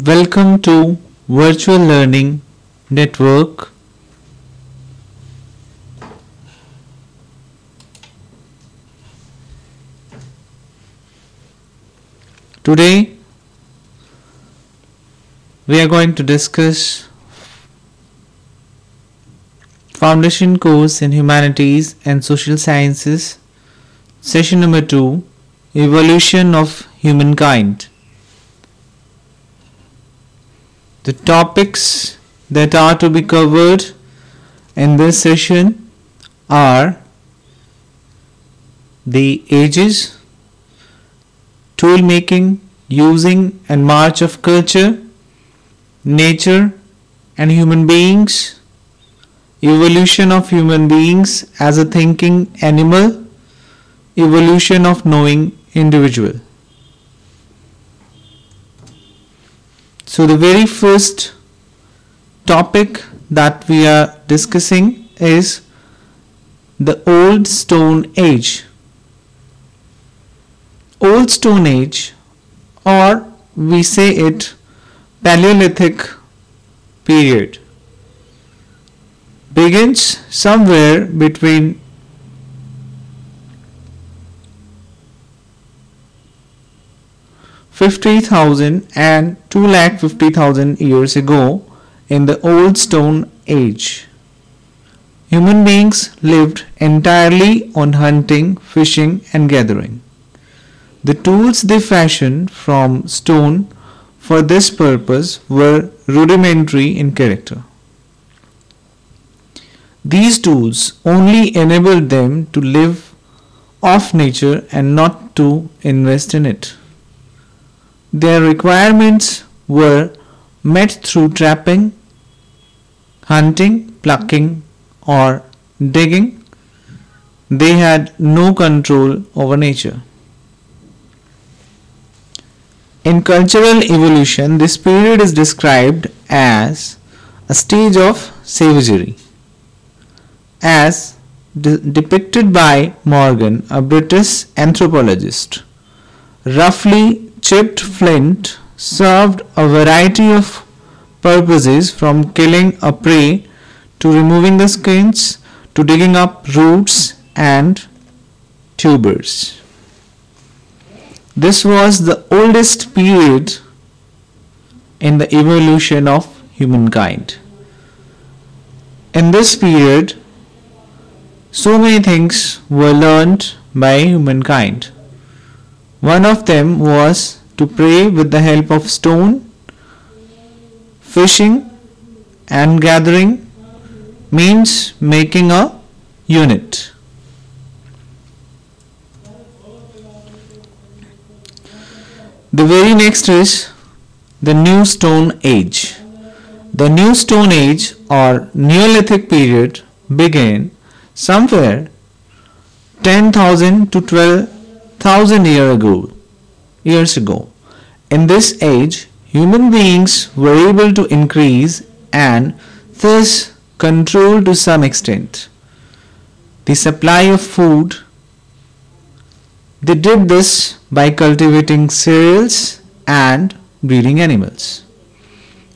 Welcome to Virtual Learning Network. Today we are going to discuss Foundation course in Humanities and Social Sciences, session number 2, Evolution of Humankind. The topics that are to be covered in this session are the ages, tool making, using and march of culture, nature and human beings, evolution of human beings as a thinking animal, evolution of knowing individual. So the very first topic that we are discussing is the Old Stone Age. Old Stone Age, or we say it Paleolithic period, begins somewhere between 50,000 and 250,000 years ago in the Old Stone Age. Human beings lived entirely on hunting, fishing and gathering. The tools they fashioned from stone for this purpose were rudimentary in character. These tools only enabled them to live off nature and not to invest in it. Their requirements were met through trapping, hunting, plucking, or digging. They had no control over nature. In cultural evolution, this period is described as a stage of savagery, as depicted by Morgan, a British anthropologist. Roughly chipped flint served a variety of purposes, from killing a prey to removing the skins to digging up roots and tubers. This was the oldest period in the evolution of humankind. In this period, so many things were learned by humankind. One of them was to pray with the help of stone. Fishing and gathering means making a unit. The very next is the New Stone Age. The New Stone Age or Neolithic period began somewhere 10,000 to 12,000 years ago. In this age, human beings were able to increase and thus control to some extent the supply of food. They did this by cultivating cereals and breeding animals.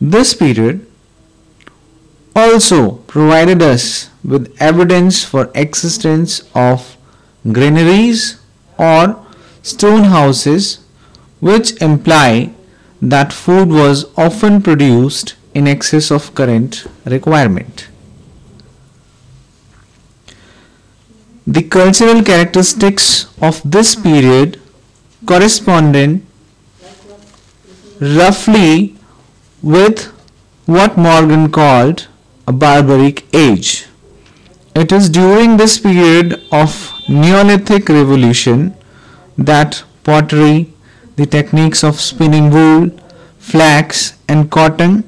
This period also provided us with evidence for existence of granaries or stone houses, which imply that food was often produced in excess of current requirement. The cultural characteristics of this period corresponded roughly with what Morgan called a barbaric age. It is during this period of Neolithic revolution that pottery, the techniques of spinning wool, flax and cotton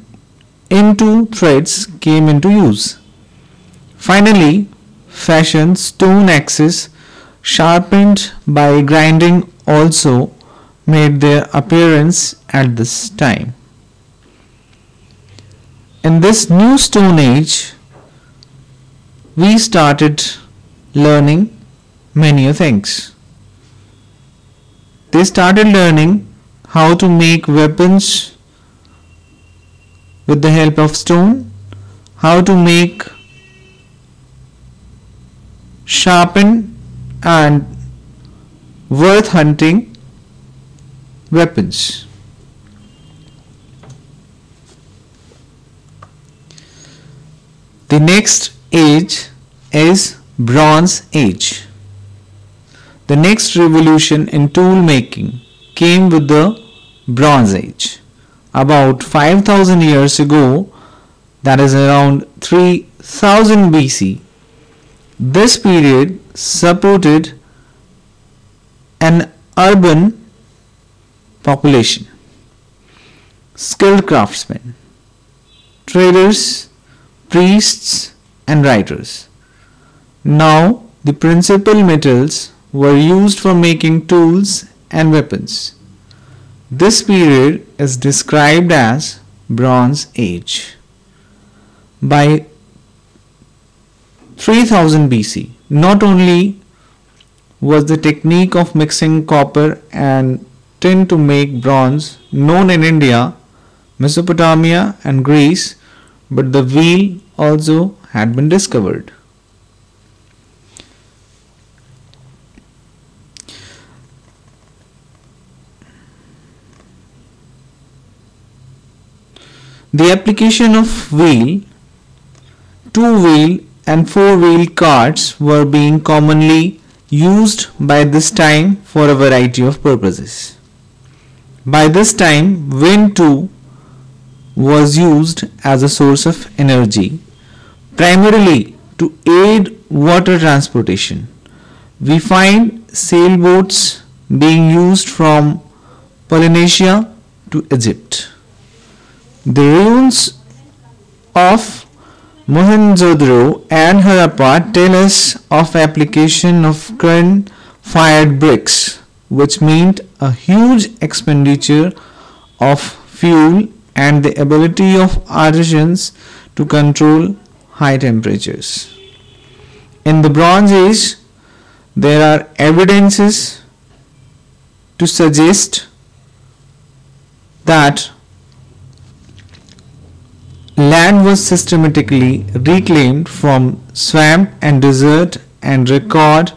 into threads came into use. Finally, fashioned stone axes sharpened by grinding also made their appearance at this time. In this New Stone Age, we started learning many things. They started learning how to make weapons with the help of stone, how to make, sharpen and worth hunting weapons. The next age is Bronze Age. The next revolution in tool making came with the Bronze Age. About 5,000 years ago, that is around 3000 BC, this period supported an urban population, skilled craftsmen, traders, priests and writers. Now the principal metals were used for making tools and weapons. This period is described as Bronze Age. By 3000 BC, not only was the technique of mixing copper and tin to make bronze known in India, Mesopotamia and Greece, but the wheel also had been discovered. The application of wheel, two-wheel and four-wheel carts were being commonly used by this time for a variety of purposes. By this time, wind too was used as a source of energy, primarily to aid water transportation. We find sailboats being used from Polynesia to Egypt. The ruins of Mohenjo-daro and Harappa tell us of application of current-fired bricks, which meant a huge expenditure of fuel and the ability of artisans to control high temperatures. In the Bronze Age, there are evidences to suggest that land was systematically reclaimed from swamp and desert, and record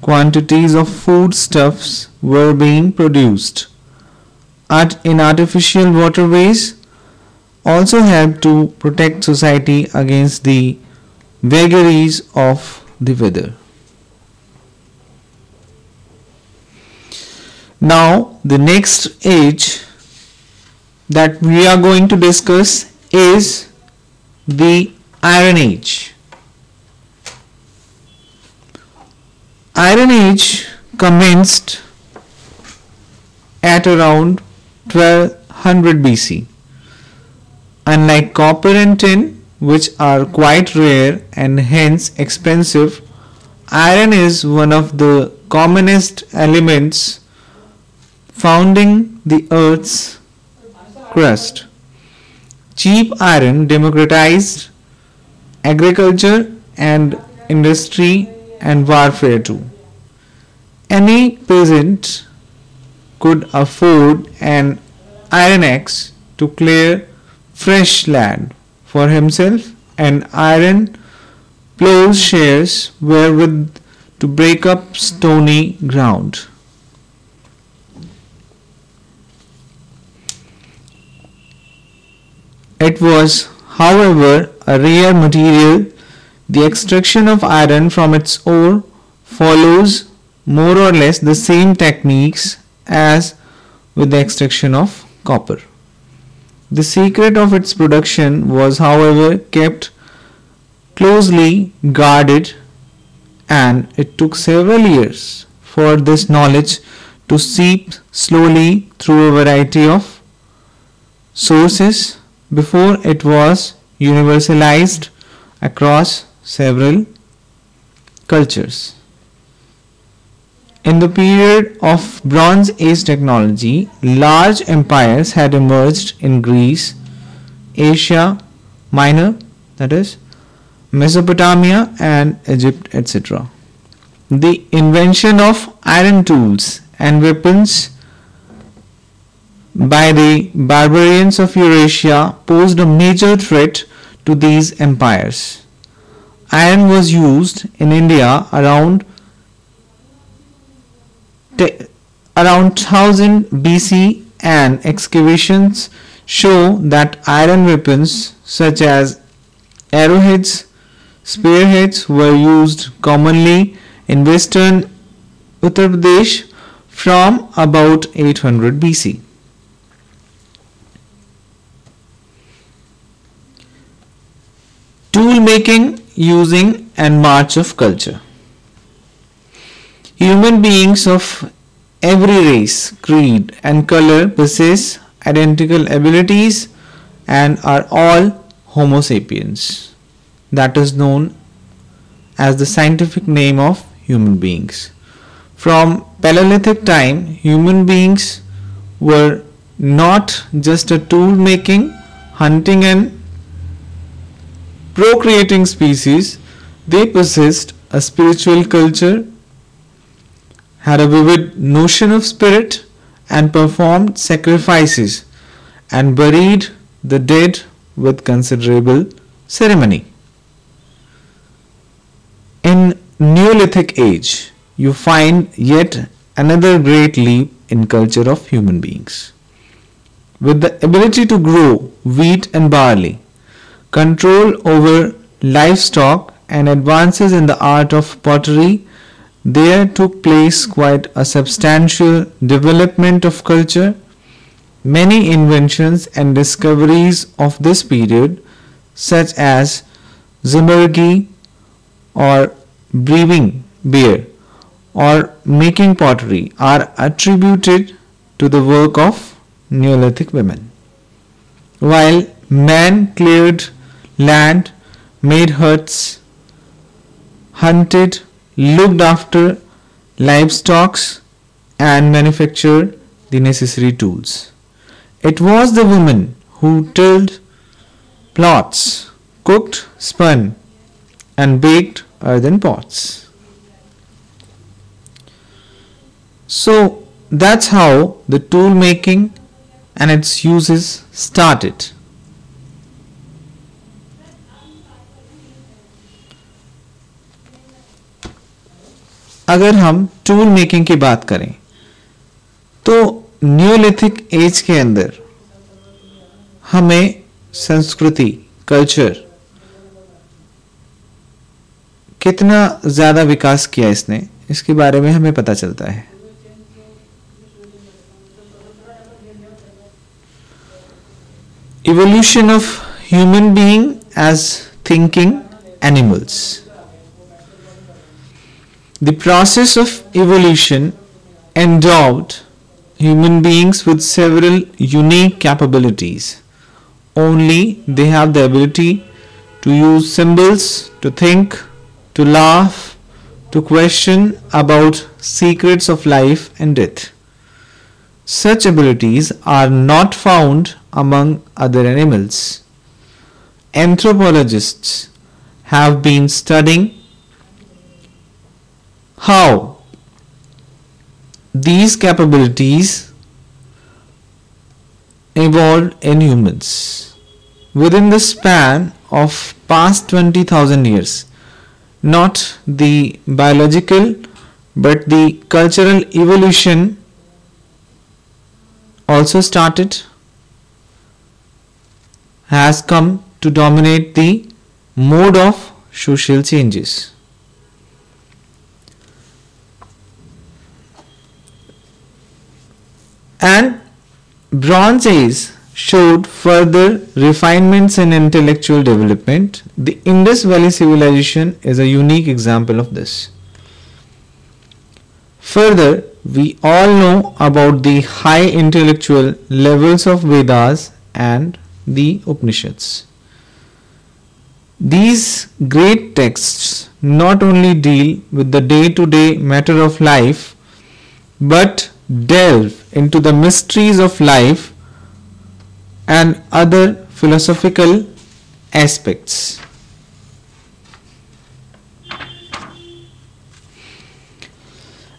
quantities of foodstuffs were being produced in artificial waterways. Also helped to protect society against the vagaries of the weather. Now, the next age that we are going to discuss is the Iron Age. Iron Age commenced at around 1200 BC. Unlike copper and tin, which are quite rare and hence expensive, iron is one of the commonest elements founding the Earth's crust. Cheap iron democratized agriculture and industry and warfare too. Any peasant could afford an iron axe to clear fresh land for himself, and iron plowshares wherewith to break up stony ground. It was, however, a rare material. The extraction of iron from its ore follows more or less the same techniques as with the extraction of copper. The secret of its production was, however, kept closely guarded, and it took several years for this knowledge to seep slowly through a variety of sources before it was universalized across several cultures. In the period of Bronze Age technology, large empires had emerged in Greece, Asia Minor, that is, Mesopotamia and Egypt, etc. The invention of iron tools and weapons by the barbarians of Eurasia posed a major threat to these empires. Iron was used in India around 1000 BC, and excavations show that iron weapons such as arrowheads, spearheads were used commonly in western Uttar Pradesh from about 800 BC. Tool making, using and march of culture. Human beings of every race, creed and color possess identical abilities and are all Homo sapiens. That is known as the scientific name of human beings. From Paleolithic time, human beings were not just a tool making, hunting and procreating species. They possessed a spiritual culture, had a vivid notion of spirit, and performed sacrifices and buried the dead with considerable ceremony. In Neolithic Age, you find yet another great leap in culture of human beings. With the ability to grow wheat and barley, control over livestock and advances in the art of pottery, there took place quite a substantial development of culture. Many inventions and discoveries of this period, such as Zimmergi or brewing beer or making pottery, are attributed to the work of Neolithic women. While man cleared land, made huts, hunted, looked after livestock and manufactured the necessary tools. It was the women who tilled plots, cooked, spun and baked earthen pots. So that's how the tool making and its uses started. अगर हम tool making की बात करें तो neolithic age के अंदर हमें संस्कृति, कल्चर कितना ज़्यादा विकास किया इसने, इसके बारे में हमें पता चलता है. Evolution of human being as thinking animals. The process of evolution endowed human beings with several unique capabilities. Only they have the ability to use symbols, to think, to laugh, to question about secrets of life and death. Such abilities are not found among other animals. Anthropologists have been studying how these capabilities evolved in humans within the span of past 20,000 years. Not the biological but the cultural evolution also has come to dominate the mode of social changes. And Bronze Age showed further refinements in intellectual development. The Indus Valley civilization is a unique example of this. Further, we all know about the high intellectual levels of Vedas and the Upanishads. These great texts not only deal with the day-to-day matter of life, but delve into the mysteries of life and other philosophical aspects.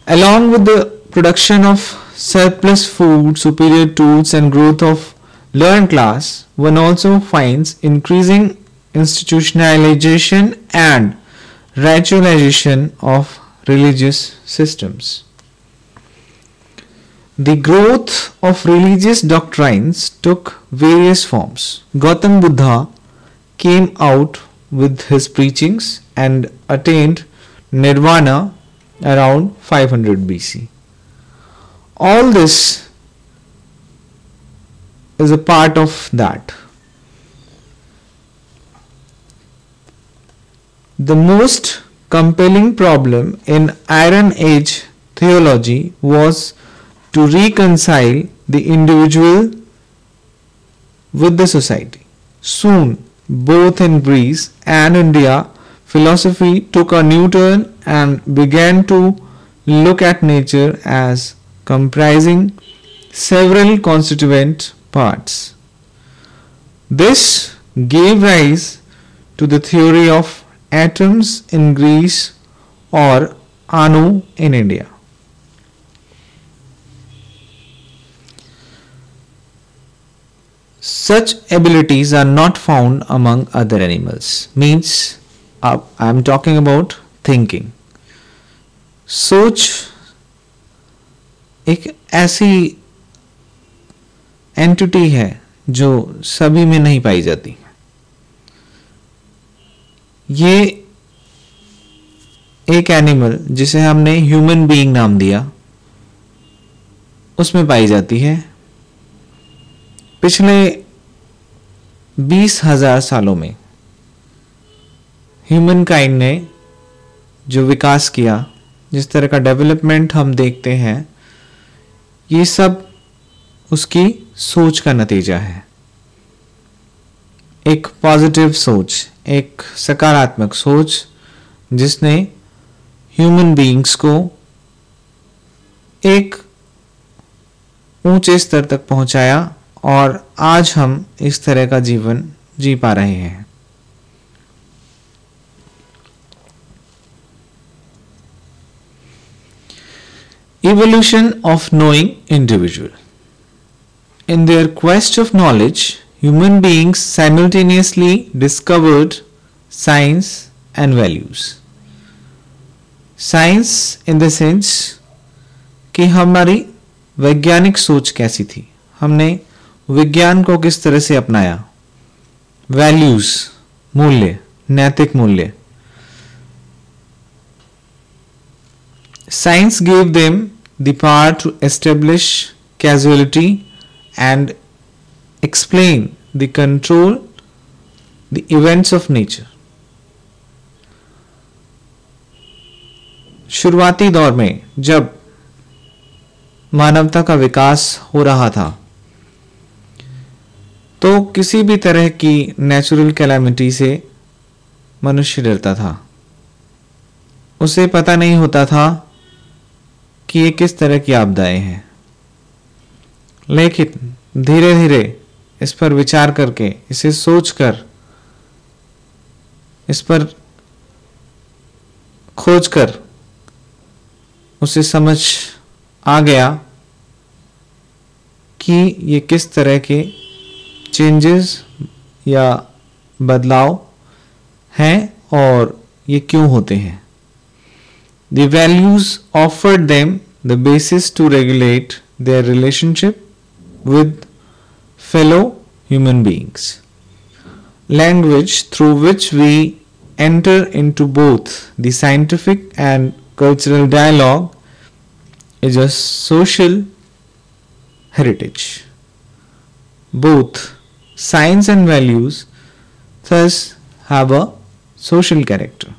Along with the production of surplus food, superior tools, and growth of learned class, one also finds increasing institutionalization and rationalization of religious systems. The growth of religious doctrines took various forms. Gautam Buddha came out with his preachings and attained nirvana around 500 BC. All this is a part of that. The most compelling problem in Iron Age theology was to reconcile the individual with the society. Soon, both in Greece and India, philosophy took a new turn and began to look at nature as comprising several constituent parts. This gave rise to the theory of atoms in Greece or Anu in India. Such abilities are not found among other animals. Means I am talking about thinking. सोच एक ऐसी entity है जो सभी में नहीं पाई जाती. ये एक एनिमल जिसे हमने ह्यूमन बीइंग नाम दिया उसमें पाई जाती है. पिछले 20,000 सालों में ह्यूमन काइंड ने जो विकास किया, जिस तरह का डेवलपमेंट हम देखते हैं, ये सब उसकी सोच का नतीजा है. एक पॉजिटिव सोच, एक सकारात्मक सोच जिसने ह्यूमन बीइंग्स को एक ऊंचे स्तर तक पहुंचाया और आज हम इस तरह का जीवन जी पा रहे हैं. Evolution of knowing individual. In their quest of knowledge, human beings simultaneously discovered science and values. Science in the sense कि हमारी वैज्ञानिक सोच कैसी थी, हमने विज्ञान को किस तरह से अपनाया. वैल्यूज, मूल्य, नैतिक मूल्य. Science gave them the power to establish causality and explain the control the events of nature. शुरुआती दौर में जब मानवता का विकास हो रहा था तो किसी भी तरह की नेचुरल कैलामिटी से मनुष्य डरता था. उसे पता नहीं होता था कि ये किस तरह की आपदाएं हैं. लेकिन धीरे धीरे इस पर विचार करके, इसे सोचकर, इस पर खोजकर उसे समझ आ गया कि ये किस तरह के चेंजेस या बदलाव हैं और ये क्यों होते हैं. The values offered them the basis to regulate their relationship with fellow human beings. Language through which we enter into both the scientific and cultural dialogue is a social heritage. Both science and values thus have a social character.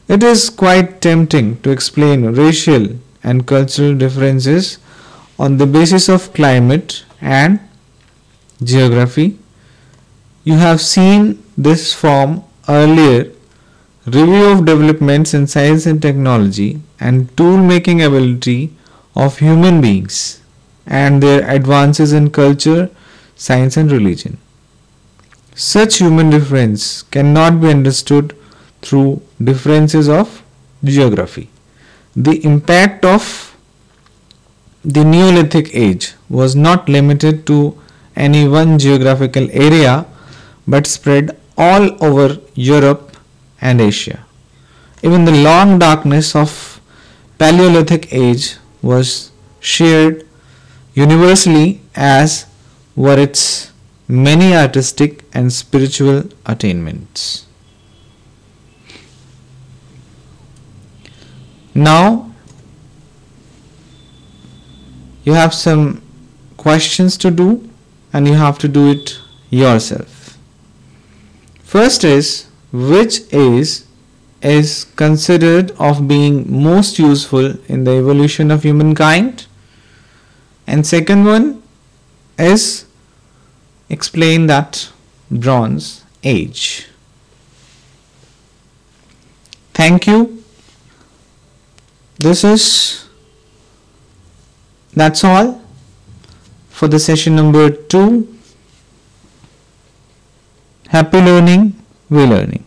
It is quite tempting to explain racial and cultural differences on the basis of climate and geography. You have seen this from earlier review of developments in science and technology and tool-making ability of human beings and their advances in culture, science and religion. Such human difference cannot be understood through differences of geography. The impact of the Neolithic Age was not limited to any one geographical area but spread all over Europe and Asia. Even the long darkness of Paleolithic Age was shared universally, as were its many artistic and spiritual attainments. Now you have some questions to do, and you have to do it yourself. First is, which is considered of being most useful in the evolution of humankind? And second one is, explain that Bronze Age. Thank you. That's all for the session number 2. Happy learning, we learning.